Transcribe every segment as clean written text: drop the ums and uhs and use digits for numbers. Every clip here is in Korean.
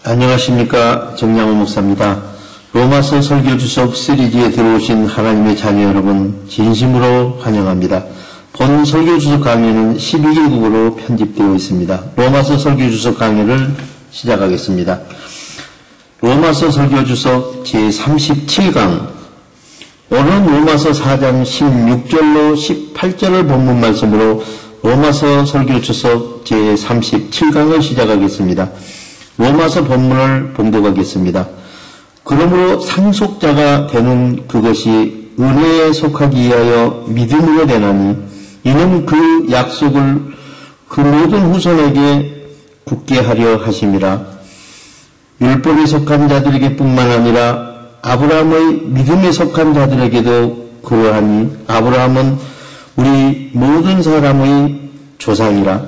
안녕하십니까. 정양호 목사입니다. 로마서 설교 주석 시리즈에 들어오신 하나님의 자녀 여러분 진심으로 환영합니다. 본 설교 주석 강의는 12개국어로 편집되어 있습니다. 로마서 설교 주석 강의를 시작하겠습니다. 로마서 설교 주석 제37강 오늘은 로마서 4장 16절로 18절을 본문 말씀으로 로마서 설교 주석 제37강을 시작하겠습니다. 로마서 본문을 봉독하겠습니다. 그러므로 상속자가 되는 그것이 은혜에 속하기 위하여 믿음으로 되나니 이는 그 약속을 그 모든 후손에게 굳게 하려 하심이라. 율법에 속한 자들에게 뿐만 아니라 아브라함의 믿음에 속한 자들에게도 그러하니 아브라함은 우리 모든 사람의 조상이라.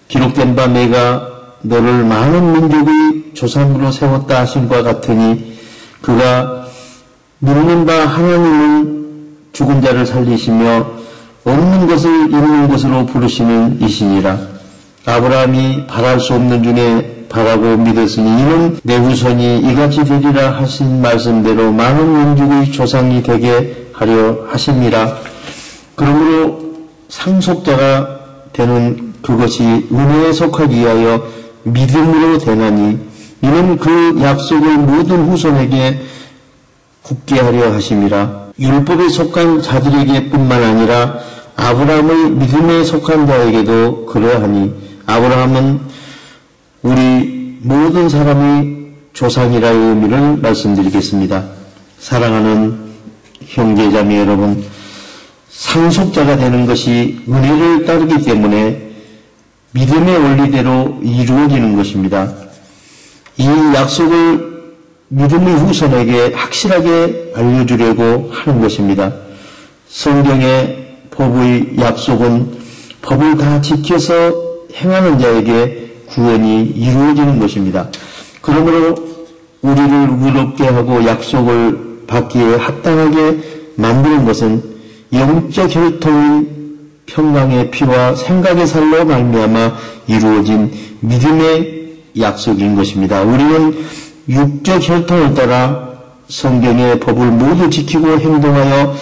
기록된 바 내가 너를 많은 민족의 조상으로 세웠다 하심과 같으니 그가 믿는 바 하나님은 죽은 자를 살리시며 없는 것을 있는 것으로 부르시는 이시니라. 아브라함이 바랄 수 없는 중에 바라고 믿었으니 이는 내 후손이 이같이 되리라 하신 말씀대로 많은 민족의 조상이 되게 하려 하심이라. 그러므로 상속자가 되는 그것이 은혜에 속하기 위하여 믿음으로 되나니 이는 그 약속을 모든 후손에게 굳게 하려 하심이라. 율법에 속한 자들에게 뿐만 아니라 아브라함의 믿음에 속한 자에게도 그러하니 아브라함은 우리 모든 사람의 조상이라의 의미를 말씀드리겠습니다. 사랑하는 형제자매 여러분, 상속자가 되는 것이 은혜를 따르기 때문에 믿음의 원리대로 이루어지는 것입니다. 이 약속을 믿음의 후손에게 확실하게 알려주려고 하는 것입니다. 성경의 법의 약속은 법을 다 지켜서 행하는 자에게 구원이 이루어지는 것입니다. 그러므로 우리를 의롭게 하고 약속을 받기에 합당하게 만드는 것은 영적 혈통인 평강의 피와 생각의 살로 말미암아 이루어진 믿음의 약속인 것입니다. 우리는 육적 혈통을 따라 성경의 법을 모두 지키고 행동하여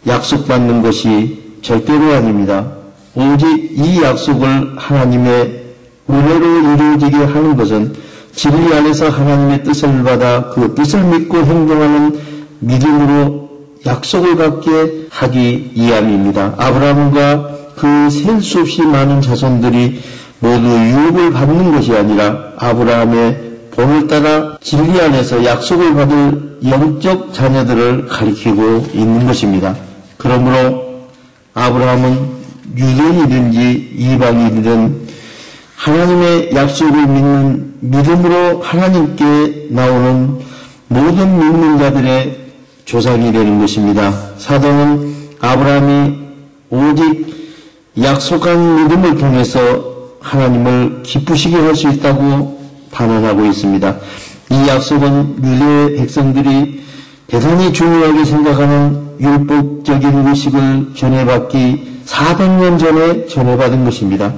약속받는 것이 절대로 아닙니다. 오직 이 약속을 하나님의 은혜로 이루어지게 하는 것은 진리 안에서 하나님의 뜻을 받아 그 뜻을 믿고 행동하는 믿음으로 약속을 받게 하기 위함입니다. 아브라함과 그 셀 수 없이 많은 자손들이 모두 유업을 받는 것이 아니라 아브라함의 본을 따라 진리 안에서 약속을 받을 영적 자녀들을 가리키고 있는 것입니다. 그러므로 아브라함은 유대인이든지 이방인이든 하나님의 약속을 믿는 믿음으로 하나님께 나오는 모든 믿는 자들의 조상이 되는 것입니다. 사도는 아브라함이 오직 약속한 믿음을 통해서 하나님을 기쁘시게 할 수 있다고 단언하고 있습니다. 이 약속은 유대 백성들이 대단히 중요하게 생각하는 율법적인 의식을 전해받기 400년 전에 전해받은 것입니다.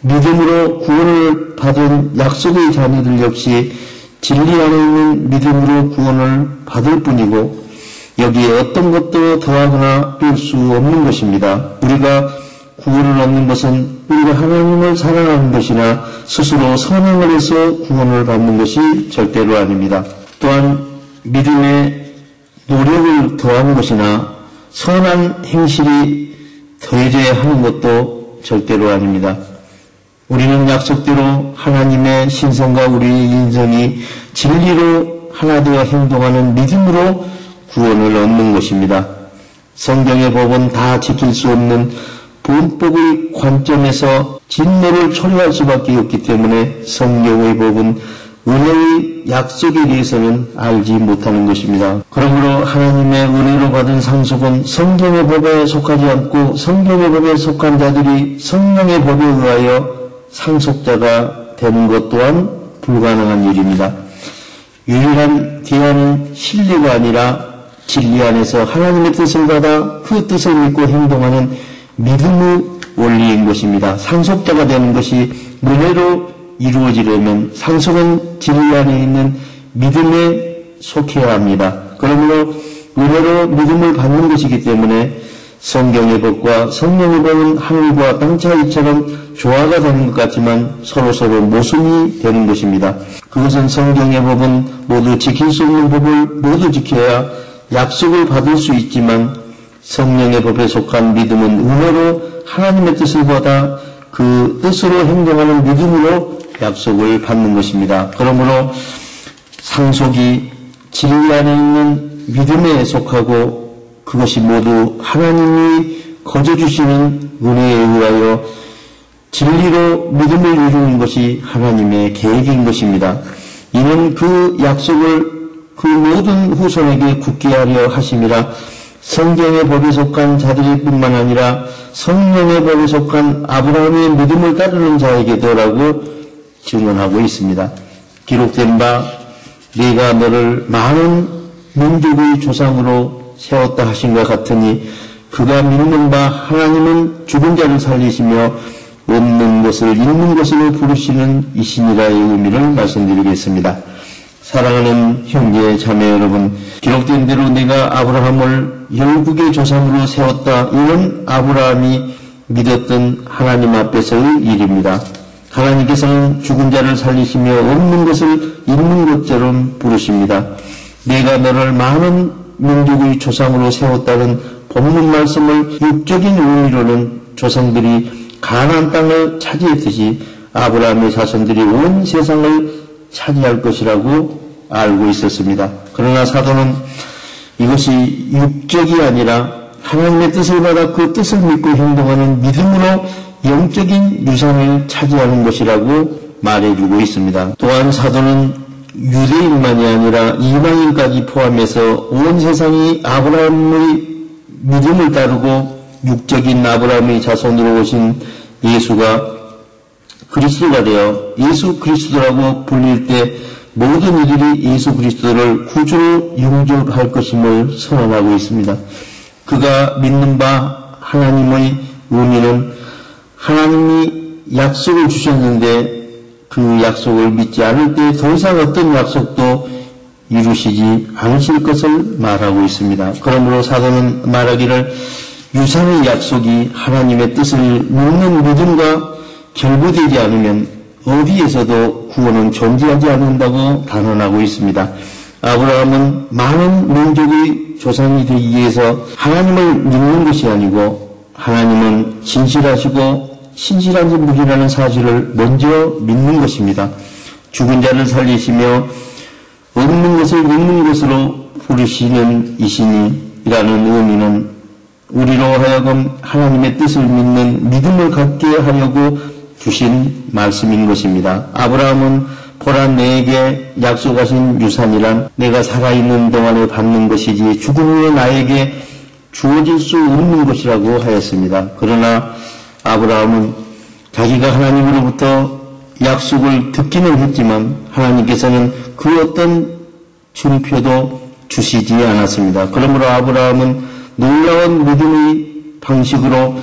믿음으로 구원을 받은 약속의 자녀들 역시 진리 안에 있는 믿음으로 구원을 받을 뿐이고 여기에 어떤 것도 더하거나 뺄 수 없는 것입니다. 우리가 구원을 얻는 것은 우리가 하나님을 사랑하는 것이나 스스로 선행을 해서 구원을 받는 것이 절대로 아닙니다. 또한 믿음에 노력을 더하는 것이나 선한 행실이 더해져야 하는 것도 절대로 아닙니다. 우리는 약속대로 하나님의 신성과 우리의 인성이 진리로 하나 되어 행동하는 믿음으로 구원을 얻는 것입니다. 성경의 법은 다 지킬 수 없는 본법의 관점에서 진노를 초래할 수밖에 없기 때문에 성경의 법은 은혜의 약속에 대해서는 알지 못하는 것입니다. 그러므로 하나님의 은혜로 받은 상속은 성경의 법에 속하지 않고 성경의 법에 속한 자들이 성령의 법에 의하여 상속자가 되는 것 또한 불가능한 일입니다. 유일한 기한은 신뢰가 아니라 진리 안에서 하나님의 뜻을 받아 그 뜻을 믿고 행동하는 믿음의 원리인 것입니다. 상속자가 되는 것이 은혜로 이루어지려면 상속은 진리 안에 있는 믿음에 속해야 합니다. 그러므로 은혜로 믿음을 받는 것이기 때문에 성경의 법과 성령의 법은 하늘과 땅 차이처럼 조화가 되는 것 같지만 서로서로 모순이 되는 것입니다. 그것은 성경의 법은 모두 지킬 수 없는 법을 모두 지켜야 약속을 받을 수 있지만 성령의 법에 속한 믿음은 은혜로 하나님의 뜻을 받아 그 뜻으로 행동하는 믿음으로 약속을 받는 것입니다. 그러므로 상속이 진리 안에 있는 믿음에 속하고 그것이 모두 하나님이 거저주시는 은혜에 의하여 진리로 믿음을 이루는 것이 하나님의 계획인 것입니다. 이는 그 약속을 그 모든 후손에게 굳게 하려 하심이라 성경의 법에 속한 자들일 뿐만 아니라 성령의 법에 속한 아브라함의 믿음을 따르는 자에게도라고 증언하고 있습니다. 기록된 바 네가 너를 많은 민족의 조상으로 세웠다 하신 것 같으니 그가 믿는 바 하나님은 죽은 자를 살리시며 없는 것을 있는 것으로 부르시는 이신이라의 의미를 말씀드리겠습니다. 사랑하는 형제 자매 여러분, 기록된 대로 내가 아브라함을 열국의 조상으로 세웠다. 이는 아브라함이 믿었던 하나님 앞에서의 일입니다. 하나님께서는 죽은 자를 살리시며 없는 것을 있는 것처럼 부르십니다. 내가 너를 많은 민족의 조상으로 세웠다는 본문 말씀을 육적인 의미로는 조상들이 가나안 땅을 차지했듯이 아브라함의 자손들이 온 세상을 차지할 것이라고 알고 있었습니다. 그러나 사도는 이것이 육적이 아니라 하나님의 뜻을 받아 그 뜻을 믿고 행동하는 믿음으로 영적인 유산을 차지하는 것이라고 말해주고 있습니다. 또한 사도는 유대인만이 아니라 이방인까지 포함해서 온 세상이 아브라함의 믿음을 따르고 육적인 아브라함의 자손으로 오신 예수가 그리스도가 되어 예수 그리스도라고 불릴 때 모든 이들이 예수 그리스도를 구주로 영접할 것임을 선언하고 있습니다. 그가 믿는 바 하나님의 의미는 하나님이 약속을 주셨는데 그 약속을 믿지 않을 때 더 이상 어떤 약속도 이루시지 않으실 것을 말하고 있습니다. 그러므로 사도는 말하기를 유산의 약속이 하나님의 뜻을 믿는 믿음과 결부되지 않으면 어디에서도 구원은 존재하지 않는다고 단언하고 있습니다. 아브라함은 많은 민족의 조상이 되기 위해서 하나님을 믿는 것이 아니고 하나님은 진실하시고 신실한 분이라는 사실을 먼저 믿는 것입니다. 죽은 자를 살리시며 없는 것을 있는 것으로 부르시는 이신이라는 의미는 우리로 하여금 하나님의 뜻을 믿는 믿음을 갖게 하려고 주신 말씀인 것입니다. 아브라함은 보라 내게 약속하신 유산이란 내가 살아있는 동안에 받는 것이지 죽은 후에 나에게 주어질 수 없는 것이라고 하였습니다. 그러나 아브라함은 자기가 하나님으로부터 약속을 듣기는 했지만 하나님께서는 그 어떤 증표도 주시지 않았습니다. 그러므로 아브라함은 놀라운 믿음의 방식으로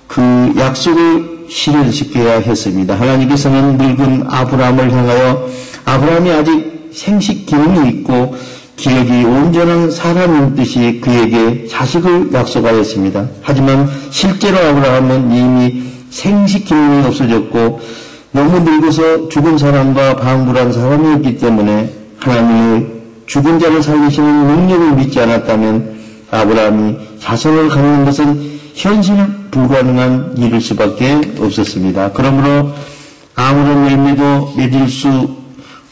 그 약속을 실현시켜야 했습니다. 하나님께서는 늙은 아브라함을 향하여 아브라함이 아직 생식 기능이 있고 기억이 온전한 사람인 듯이 그에게 자식을 약속하였습니다. 하지만 실제로 아브라함은 이미 생식 기능이 없어졌고 너무 늙어서 죽은 사람과 방불한 사람이었기 때문에 하나님의 죽은 자를 살리시는 능력을 믿지 않았다면 아브라함이 자손을 갖는 것은 현실 불가능한 일일 수밖에 없었습니다. 그러므로 아무런 열매도 맺을 수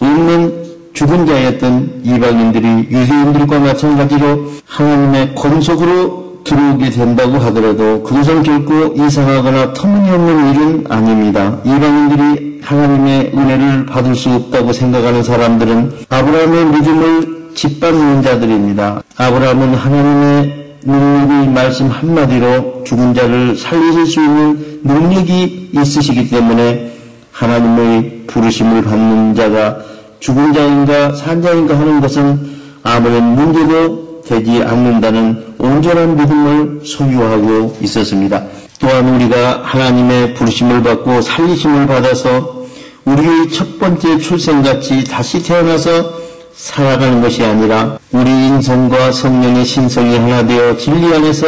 없는 죽은 자였던 이방인들이 유대인들과 마찬가지로 하나님의 권속으로 들어오게 된다고 하더라도 그것은 결코 이상하거나 터무니없는 일은 아닙니다. 이방인들이 하나님의 은혜를 받을 수 없다고 생각하는 사람들은 아브라함의 믿음을 짓밟는 자들입니다. 아브라함은 하나님의 능력의 말씀 한마디로 죽은 자를 살리실 수 있는 능력이 있으시기 때문에 하나님의 부르심을 받는 자가 죽은 자인가 산 자인가 하는 것은 아무런 문제도 되지 않는다는 온전한 믿음을 소유하고 있었습니다. 또한 우리가 하나님의 부르심을 받고 살리심을 받아서 우리의 첫 번째 출생같이 다시 태어나서 살아가는 것이 아니라 우리 인성과 성령의 신성이 하나 되어 진리 안에서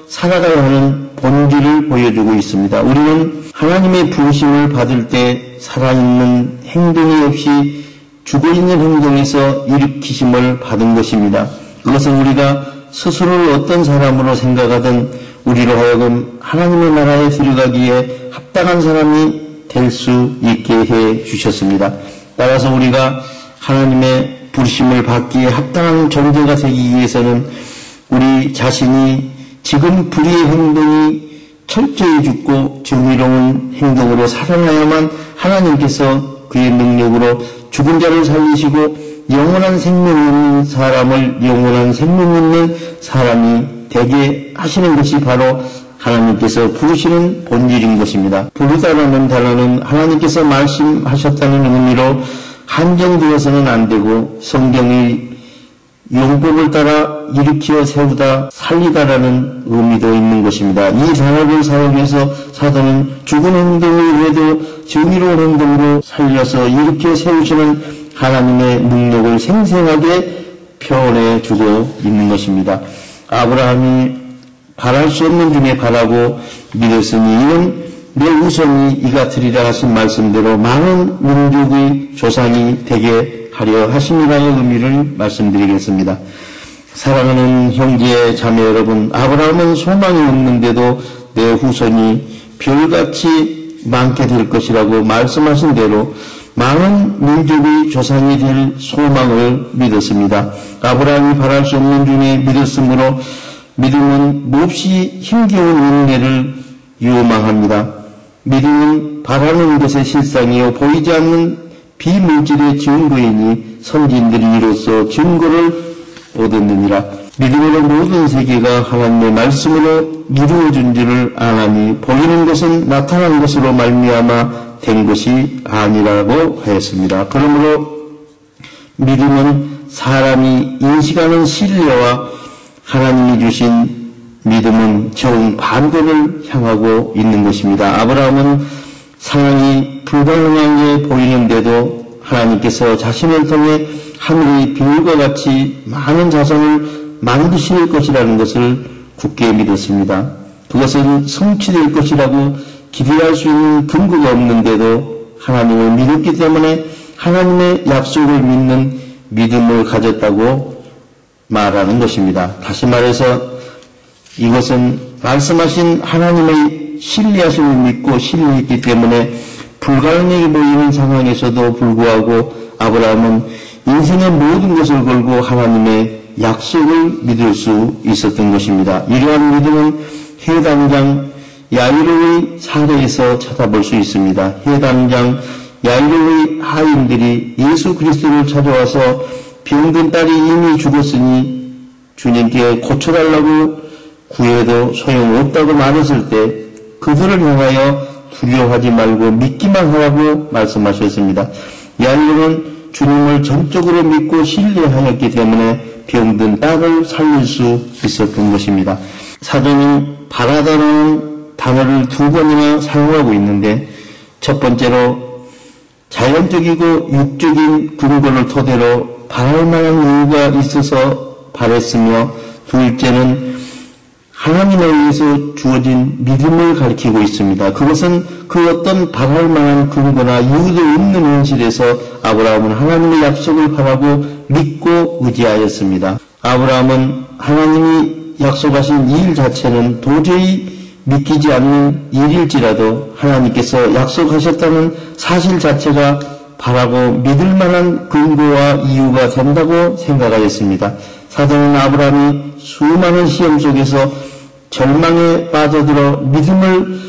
살아가야 하는 본질을 보여주고 있습니다. 우리는 하나님의 부르심을 받을 때 살아있는 행동이 없이 죽어있는 행동에서 일으키심을 받은 것입니다. 그것은 우리가 스스로를 어떤 사람으로 생각하든 우리로 하여금 하나님의 나라에 들어가기에 합당한 사람이 될 수 있게 해 주셨습니다. 따라서 우리가 하나님의 부르심을 받기에 합당한 존재가 되기 위해서는 우리 자신이 지금 불의의 행동이 철저히 죽고 정의로운 행동으로 살아나야만 하나님께서 그의 능력으로 죽은 자를 살리시고 영원한 생명 있는 사람을 영원한 생명 있는 사람이 되게 하시는 것이 바로 하나님께서 부르시는 본질인 것입니다. 부르다라는 단어는 하나님께서 말씀하셨다는 의미로 한정되어서는 안 되고 성경의 용법을 따라 일으켜 세우다 살리다라는 의미도 있는 것입니다. 이 단어를 사용해서 사도는 죽은 행동을 외에도 정의로운 행동으로 살려서 일으켜 세우시는 하나님의 능력을 생생하게 표현해 주고 있는 것입니다. 아브라함이 바랄 수 없는 중에 바라고 믿었으니 이는 내 후손이 이 같으리라 하신 말씀대로 많은 민족의 조상이 되게 하려 하심이라의 의미를 말씀드리겠습니다. 사랑하는 형제 자매 여러분, 아브라함은 소망이 없는데도 내 후손이 별같이 많게 될 것이라고 말씀하신 대로 많은 민족의 조상이 될 소망을 믿었습니다. 아브라함이 바랄 수 없는 중에 믿었으므로 믿음은 몹시 힘겨운 은혜를 요망합니다. 믿음은 바라는 것의 실상이요 보이지 않는 비물질의 증거이니 선진들이 이로써 증거를 얻었느니라. 믿음으로 모든 세계가 하나님의 말씀으로 이루어진 줄을 아나니 보이는 것은 나타난 것으로 말미암아 된 것이 아니라고 하였습니다. 그러므로 믿음은 사람이 인식하는 신뢰와 하나님이 주신 믿음은 정반대를 향하고 있는 것입니다. 아브라함은 상황이 불가능하게 보이는데도 하나님께서 자신을 통해 하늘의 별과 같이 많은 자손을 만드실 것이라는 것을 굳게 믿었습니다. 그것은 성취될 것이라고 기대할 수 있는 근거가 없는데도 하나님을 믿었기 때문에 하나님의 약속을 믿는 믿음을 가졌다고 말하는 것입니다. 다시 말해서 이것은 말씀하신 하나님의 신뢰하심을 믿고 신뢰했기 때문에 불가능해 보이는 상황에서도 불구하고 아브라함은 인생의 모든 것을 걸고 하나님의 약속을 믿을 수 있었던 것입니다. 이러한 믿음은 해당장 야이로의 사례에서 찾아볼 수 있습니다. 해당장 야이로의 하인들이 예수 그리스도를 찾아와서 병든 딸이 이미 죽었으니 주님께 고쳐달라고 구해도 소용없다고 말했을 때 그들을 향하여 두려워하지 말고 믿기만 하라고 말씀하셨습니다. 야이로는 주님을 전적으로 믿고 신뢰하였기 때문에 병든 딸을 살릴 수 있었던 것입니다. 사도는 바라다라는 단어를 두 번이나 사용하고 있는데 첫 번째로 자연적이고 육적인 근거를 토대로 바랄 만한 이유가 있어서 바랬으며 둘째는 하나님에 의해서 주어진 믿음을 가리키고 있습니다. 그것은 그 어떤 바랄 만한 근거나 이유도 없는 현실에서 아브라함은 하나님의 약속을 바라고 믿고 의지하였습니다. 아브라함은 하나님이 약속하신 이 일 자체는 도저히 믿기지 않는 일일지라도 하나님께서 약속하셨다는 사실 자체가 바라고 믿을 만한 근거와 이유가 된다고 생각하였습니다. 사도는 아브라함이 수많은 시험 속에서 절망에 빠져들어 믿음을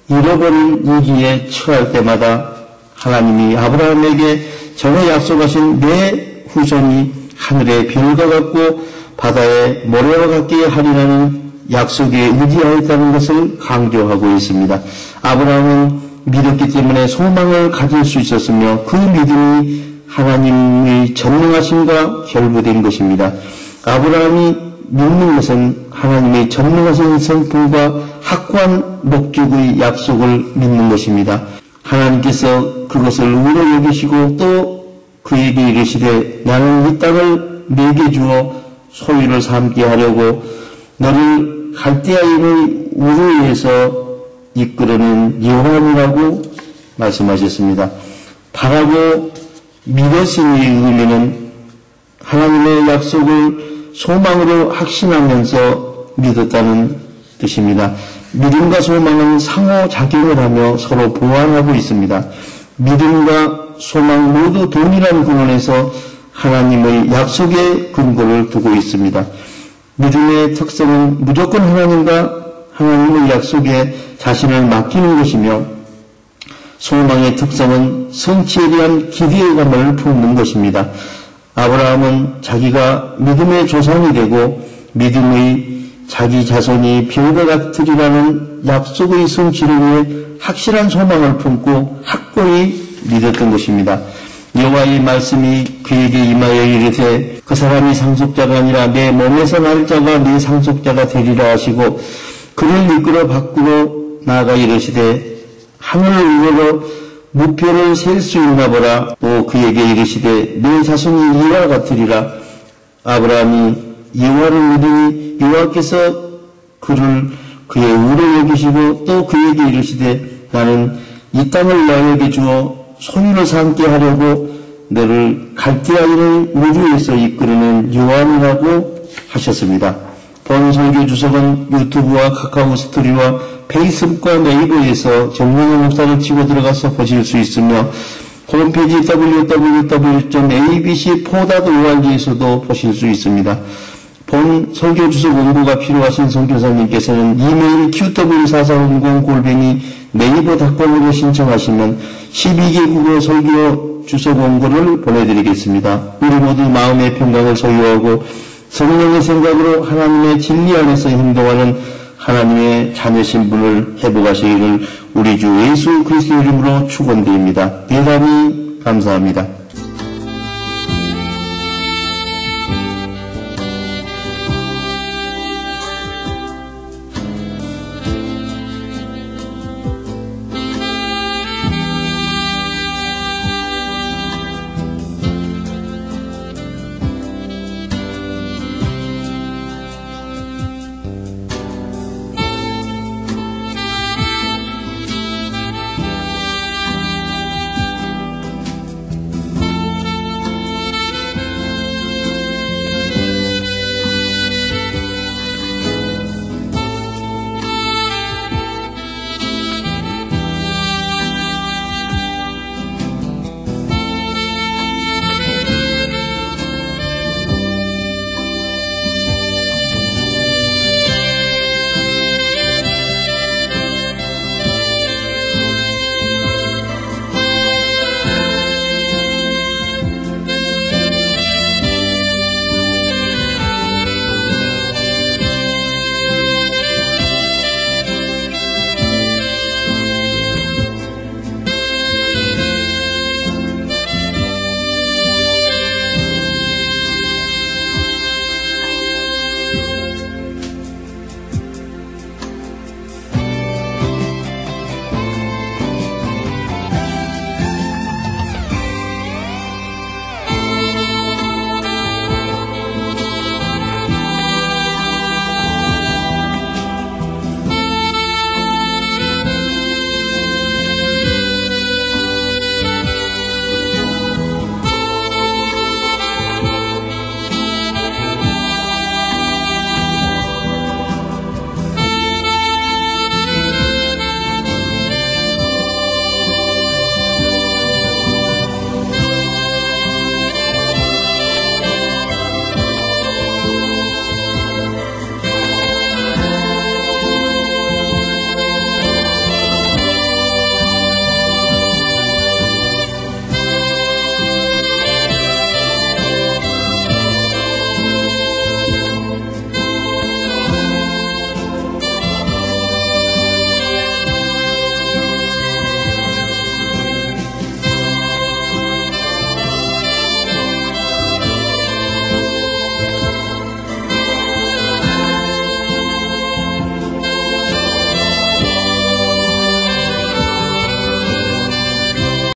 잃어버린 위기에 처할 때마다 하나님이 아브라함에게 전에 약속하신 내 후손이 하늘의 별과 같고 바다의 모래와 같게 하리라는 약속에 의지하였다는 것을 강조하고 있습니다. 아브라함은 믿었기 때문에 소망을 가질 수 있었으며 그 믿음이 하나님의 전능하심과 결부된 것입니다. 아브라함이 믿는 것은 하나님의 전능하신 성품과 확고한 목적의 약속을 믿는 것입니다. 하나님께서 그것을 의로 여기시고 또 그에게 이르시되 나는 이 땅을 내게 주어 소유를 삼게 하려고 너를 갈대아인의 우르에서 이끌어낸 여호와니라고 말씀하셨습니다. 바라고 믿었으니 의미는 하나님의 약속을 소망으로 확신하면서 믿었다는 뜻입니다. 믿음과 소망은 상호작용을 하며 서로 보완하고 있습니다. 믿음과 소망 모두 동일한 근원에서 하나님의 약속의 근거를 두고 있습니다. 믿음의 특성은 무조건 하나님과 하나님의 약속에 자신을 맡기는 것이며 소망의 특성은 성취에 대한 기대감을 품는 것입니다. 아브라함은 자기가 믿음의 조상이 되고 믿음의 자기 자손이 별과 같으리라는 약속의 성취를 위해 확실한 소망을 품고 확고히 믿었던 것입니다. 여호와의 말씀이 그에게 임하여 이르되 그 사람이 상속자가 아니라 내 몸에서 날 자가 네 상속자가 되리라 하시고 그를 이끌어 밖으로 나아가 이르시되 하늘을 우러러 무표를 셀 수 있나 보라. 또 그에게 이르시되 네 자손이 이와 같으리라. 아브라함이 여호와를 믿으니 여호와께서 그를 그의 의로 여기시고 또 그에게 이르시되 나는 이 땅을 너에게 주어 소유를 삼게 하려고 너를 갈대아인의 우르에서 이끌어낸 여호와니라고 하셨습니다. 본 설교 주석은 유튜브와 카카오 스토리와 페이스북과 네이버에서 정명훈 목사를 치고 들어가서 보실 수 있으며 홈페이지 www.abc4.org에서도 보실 수 있습니다. 본 설교 주소 원고가 필요하신 선교사님께서는 이메일 qw4400@naver.com으로 신청하시면 12개국어 설교 주소 원고를 보내드리겠습니다. 우리 모두 마음의 평강을 소유하고 성령의 생각으로 하나님의 진리 안에서 행동하는 하나님의 자녀 신분을 회복하시기를 우리 주 예수 그리스도 이름으로 축원드립니다. 대단히 감사합니다.